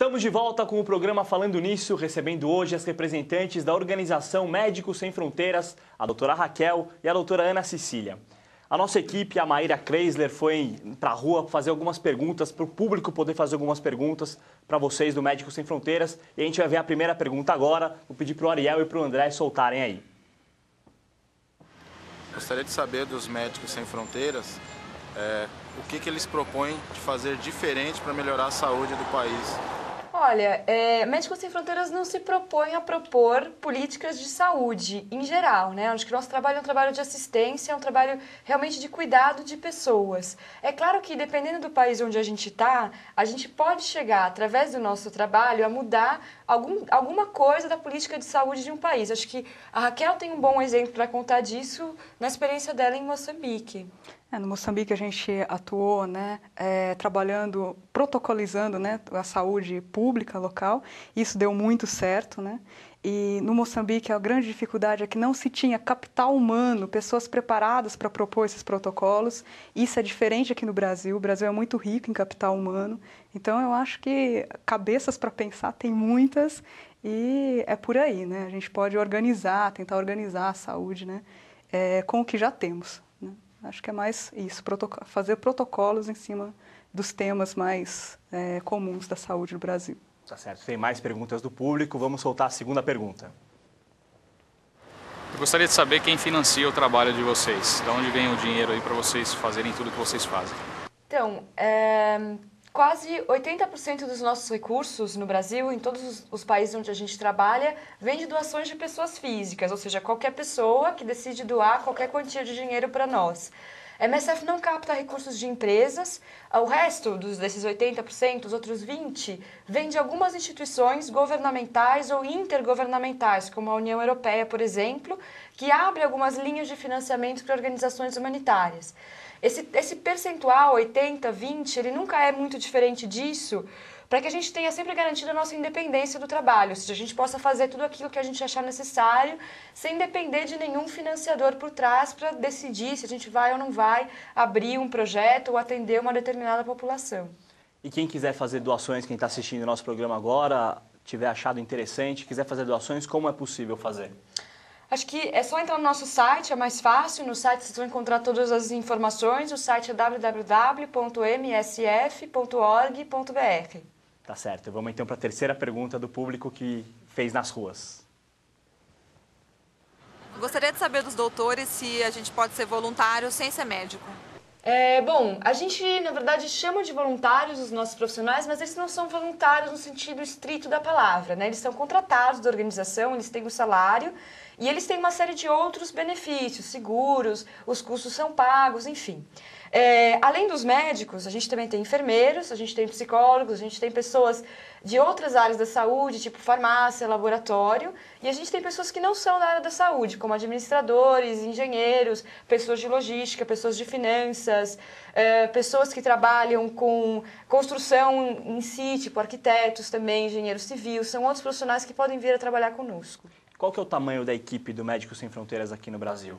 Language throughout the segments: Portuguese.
Estamos de volta com o programa Falando Nisso, recebendo hoje as representantes da organização Médicos Sem Fronteiras, a doutora Raquel e a doutora Ana Cecília. A nossa equipe, a Maíra Kreisler, foi para a rua fazer algumas perguntas, para o público poder fazer algumas perguntas para vocês do Médicos Sem Fronteiras. E a gente vai ver a primeira pergunta agora. Vou pedir para o Ariel e para o André soltarem aí. Gostaria de saber dos Médicos Sem Fronteiras o que eles propõem de fazer diferente para melhorar a saúde do país. Olha, Médicos Sem Fronteiras não se propõe a propor políticas de saúde em geral, né? Acho que o nosso trabalho é um trabalho de assistência, é um trabalho realmente de cuidado de pessoas. É claro que, dependendo do país onde a gente está, a gente pode chegar, através do nosso trabalho, a mudar alguma coisa da política de saúde de um país. Acho que a Raquel tem um bom exemplo para contar disso na experiência dela em Moçambique. No Moçambique a gente atuou, trabalhando, protocolizando, a saúde pública local. Isso deu muito certo, E no Moçambique a grande dificuldade é que não se tinha capital humano, pessoas preparadas para propor esses protocolos. Isso é diferente aqui no Brasil. O Brasil é muito rico em capital humano. Então eu acho que cabeças para pensar tem muitas e é por aí, A gente pode tentar organizar a saúde, com o que já temos. Acho que é mais isso, fazer protocolos em cima dos temas mais comuns da saúde no Brasil. Tá certo. Tem mais perguntas do público. Vamos soltar a segunda pergunta. Eu gostaria de saber quem financia o trabalho de vocês. De onde vem o dinheiro aí para vocês fazerem tudo que vocês fazem? Então, quase 80% dos nossos recursos no Brasil, em todos os países onde a gente trabalha, vem de doações de pessoas físicas, ou seja, qualquer pessoa que decide doar qualquer quantia de dinheiro para nós. A MSF não capta recursos de empresas, o resto desses 80%, os outros 20%, vem de algumas instituições governamentais ou intergovernamentais, como a União Europeia, por exemplo, que abre algumas linhas de financiamento para organizações humanitárias. Esse percentual, 80, 20, ele nunca é muito diferente disso, para que a gente tenha sempre garantido a nossa independência do trabalho, ou seja, a gente possa fazer tudo aquilo que a gente achar necessário, sem depender de nenhum financiador por trás para decidir se a gente vai ou não vai abrir um projeto ou atender uma determinada população. E quem quiser fazer doações, quem está assistindo o nosso programa agora, tiver achado interessante, quiser fazer doações, como é possível fazer? Acho que é só entrar no nosso site, é mais fácil. No site vocês vão encontrar todas as informações. O site é www.msf.org.br. Tá certo. Vamos então para a terceira pergunta do público que fez nas ruas. Gostaria de saber dos doutores se a gente pode ser voluntário sem ser médico. Bom, a gente, na verdade, chama de voluntários os nossos profissionais, mas eles não são voluntários no sentido estrito da palavra, Eles são contratados da organização, eles têm um salário e eles têm uma série de outros benefícios, seguros, os custos são pagos, enfim. Além dos médicos, a gente também tem enfermeiros, a gente tem psicólogos, a gente tem pessoas de outras áreas da saúde, tipo farmácia, laboratório, e a gente tem pessoas que não são da área da saúde, como administradores, engenheiros, pessoas de logística, pessoas de finanças, pessoas que trabalham com construção em si, tipo arquitetos também, engenheiro civil, são outros profissionais que podem vir a trabalhar conosco. Qual que é o tamanho da equipe do Médicos Sem Fronteiras aqui no Brasil?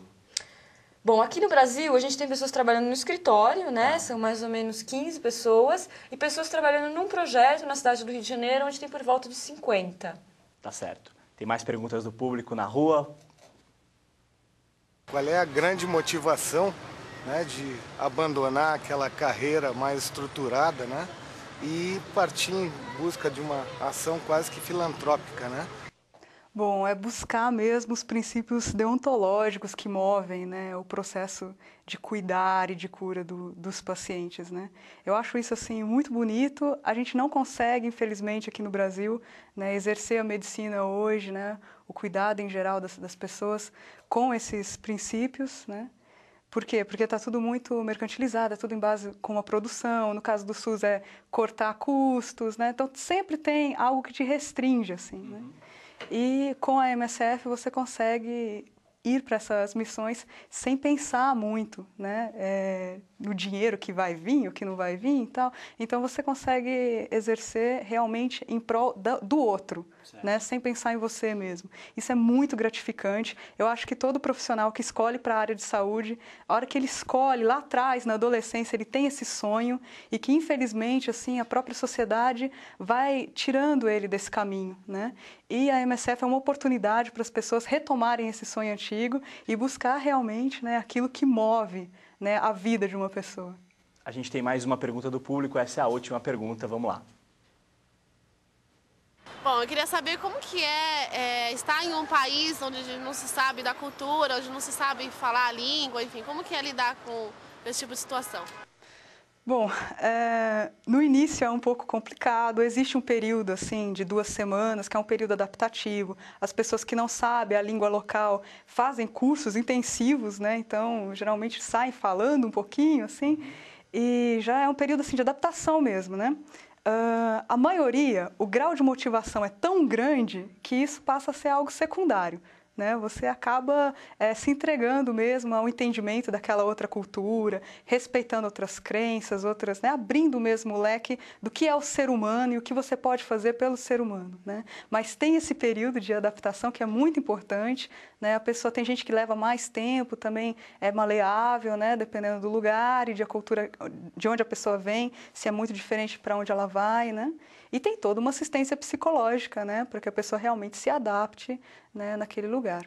Bom, aqui no Brasil a gente tem pessoas trabalhando no escritório, São mais ou menos 15 pessoas, e pessoas trabalhando num projeto na cidade do Rio de Janeiro, onde tem por volta de 50. Tá certo. Tem mais perguntas do público na rua? Qual é a grande motivação, de abandonar aquela carreira mais estruturada, e partir em busca de uma ação quase que filantrópica, Bom, é buscar mesmo os princípios deontológicos que movem, o processo de cuidar e de cura dos pacientes, Eu acho isso assim muito bonito. A gente não consegue, infelizmente, aqui no Brasil, exercer a medicina hoje, o cuidado em geral das pessoas com esses princípios, Por quê? Porque está tudo muito mercantilizado, é tudo em base com a produção. No caso do SUS é cortar custos, Então sempre tem algo que te restringe, assim, E com a MSF você consegue ir para essas missões sem pensar muito, né, no dinheiro que vai vir, o que não vai vir e tal. Então, você consegue exercer realmente em prol do outro, né, sem pensar em você mesmo. Isso é muito gratificante. Eu acho que todo profissional que escolhe para a área de saúde, a hora que ele escolhe lá atrás, na adolescência, ele tem esse sonho e que, infelizmente, assim, a própria sociedade vai tirando ele desse caminho, né? E a MSF é uma oportunidade para as pessoas retomarem esse sonho antigo e buscar realmente, né, aquilo que move, né, a vida de uma pessoa. A gente tem mais uma pergunta do público, essa é a última pergunta, vamos lá. Bom, eu queria saber como que é estar em um país onde não se sabe da cultura, onde não se sabe falar a língua, enfim, como que é lidar com esse tipo de situação? Bom, no início é um pouco complicado, existe um período assim de 2 semanas, que é um período adaptativo. As pessoas que não sabem a língua local fazem cursos intensivos, né? Então, geralmente saem falando um pouquinho, assim, e já é um período assim, de adaptação mesmo, né? A maioria, o grau de motivação é tão grande que isso passa a ser algo secundário. Né? Você acaba se entregando mesmo ao entendimento daquela outra cultura, respeitando outras crenças, outras, né? Abrindo mesmo o leque do que é o ser humano e o que você pode fazer pelo ser humano. Né? Mas tem esse período de adaptação que é muito importante. Né? A pessoa tem gente que leva mais tempo, também é maleável, né? Dependendo do lugar e da cultura de onde a pessoa vem, se é muito diferente para onde ela vai, né? E tem toda uma assistência psicológica, né, para que a pessoa realmente se adapte, né, naquele lugar.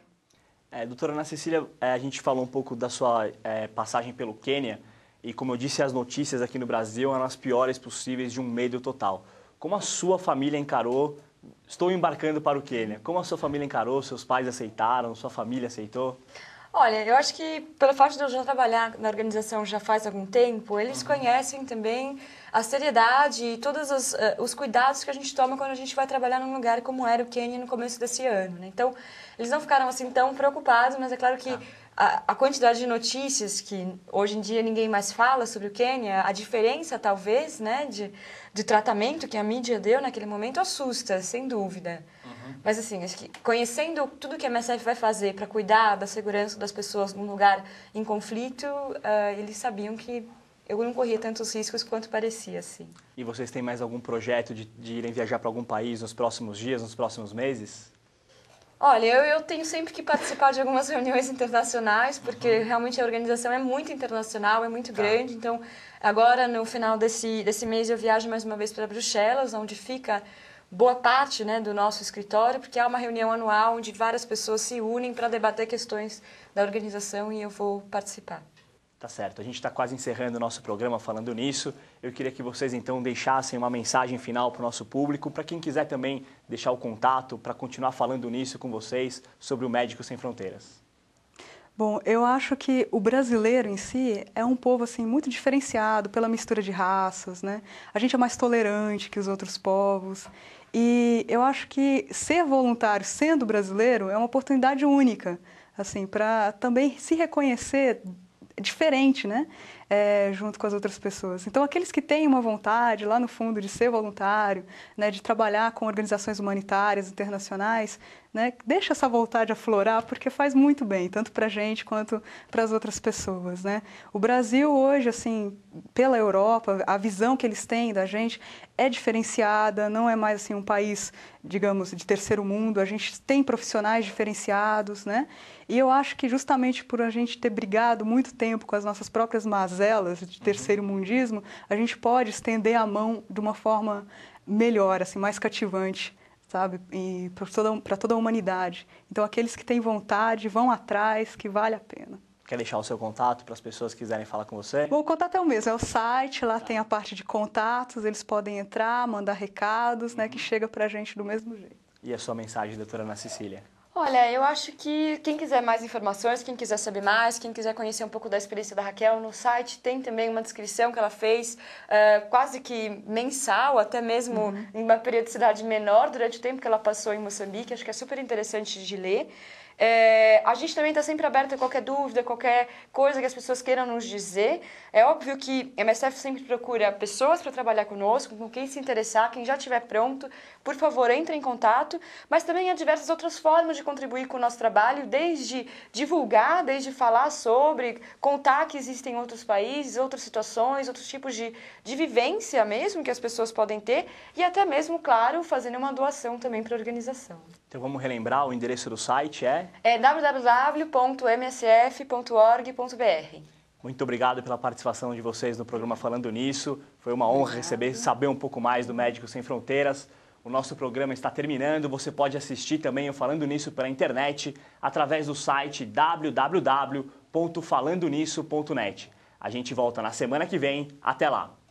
Doutora Ana Cecília, a gente falou um pouco da sua passagem pelo Quênia e, como eu disse, as notícias aqui no Brasil eram as piores possíveis, de um medo total. Como a sua família encarou? Estou embarcando para o Quênia. Como a sua família encarou? Seus pais aceitaram? Sua família aceitou? Olha, eu acho que pelo fato de eu já trabalhar na organização já faz algum tempo, eles conhecem também a seriedade e todos os cuidados que a gente toma quando a gente vai trabalhar num lugar como era o Quênia no começo desse ano, né? Então, eles não ficaram assim tão preocupados, mas é claro que a quantidade de notícias que hoje em dia ninguém mais fala sobre o Quênia, a diferença talvez, né, de tratamento que a mídia deu naquele momento assusta, sem dúvida. Mas assim, acho que conhecendo tudo que a MSF vai fazer para cuidar da segurança das pessoas num lugar em conflito, eles sabiam que eu não corria tantos riscos quanto parecia, assim. E vocês têm mais algum projeto de irem viajar para algum país nos próximos dias, nos próximos meses? Olha, eu tenho sempre que participar de algumas reuniões internacionais, porque realmente a organização é muito internacional, é muito grande. Então, agora, no final desse mês, eu viajo mais uma vez para Bruxelas, onde fica boa parte, né, do nosso escritório, porque há uma reunião anual onde várias pessoas se unem para debater questões da organização e eu vou participar. Tá certo. A gente está quase encerrando o nosso programa falando nisso. Eu queria que vocês, então, deixassem uma mensagem final para o nosso público, para quem quiser também deixar o contato, para continuar falando nisso com vocês, sobre o Médicos Sem Fronteiras. Bom, eu acho que o brasileiro em si é um povo assim muito diferenciado pela mistura de raças, né? A gente é mais tolerante que os outros povos. E eu acho que ser voluntário sendo brasileiro é uma oportunidade única, assim, para também se reconhecer diferente, né? Junto com as outras pessoas. Então, aqueles que têm uma vontade, lá no fundo, de ser voluntário, né, de trabalhar com organizações humanitárias internacionais, né, deixa essa vontade aflorar, porque faz muito bem, tanto para a gente quanto para as outras pessoas, né? O Brasil hoje, assim, pela Europa, a visão que eles têm da gente é diferenciada, não é mais assim um país, digamos, de terceiro mundo, a gente tem profissionais diferenciados, né? E eu acho que justamente por a gente ter brigado muito tempo com as nossas próprias mazelas de terceiro mundismo, a gente pode estender a mão de uma forma melhor, assim, mais cativante, sabe? E para toda a humanidade. Então, aqueles que têm vontade, vão atrás, que vale a pena. Quer deixar o seu contato para as pessoas que quiserem falar com você? Bom, o contato é o mesmo, é o site, lá tem a parte de contatos, eles podem entrar, mandar recados, né, que chega para a gente do mesmo jeito. E a sua mensagem, doutora Ana Cecília? Olha, eu acho que quem quiser mais informações, quem quiser saber mais, quem quiser conhecer um pouco da experiência da Raquel, no site tem também uma descrição que ela fez, quase que mensal, até mesmo em uma periodicidade menor durante o tempo que ela passou em Moçambique. Acho que é super interessante de ler. A gente também está sempre aberto a qualquer dúvida, qualquer coisa que as pessoas queiram nos dizer. É óbvio que a MSF sempre procura pessoas para trabalhar conosco, com quem se interessar, quem já estiver pronto, por favor, entre em contato. Mas também há diversas outras formas de contribuir com o nosso trabalho, desde divulgar, desde falar sobre, contar que existem outros países, outras situações, outros tipos de vivência mesmo que as pessoas podem ter e até mesmo, claro, fazendo uma doação também para a organização. Então vamos relembrar, o endereço do site é www.msf.org.br. Muito obrigado pela participação de vocês no programa Falando Nisso. Foi uma honra saber um pouco mais do Médicos Sem Fronteiras. O nosso programa está terminando. Você pode assistir também o Falando Nisso pela internet através do site www.falandonisso.net. A gente volta na semana que vem. Até lá!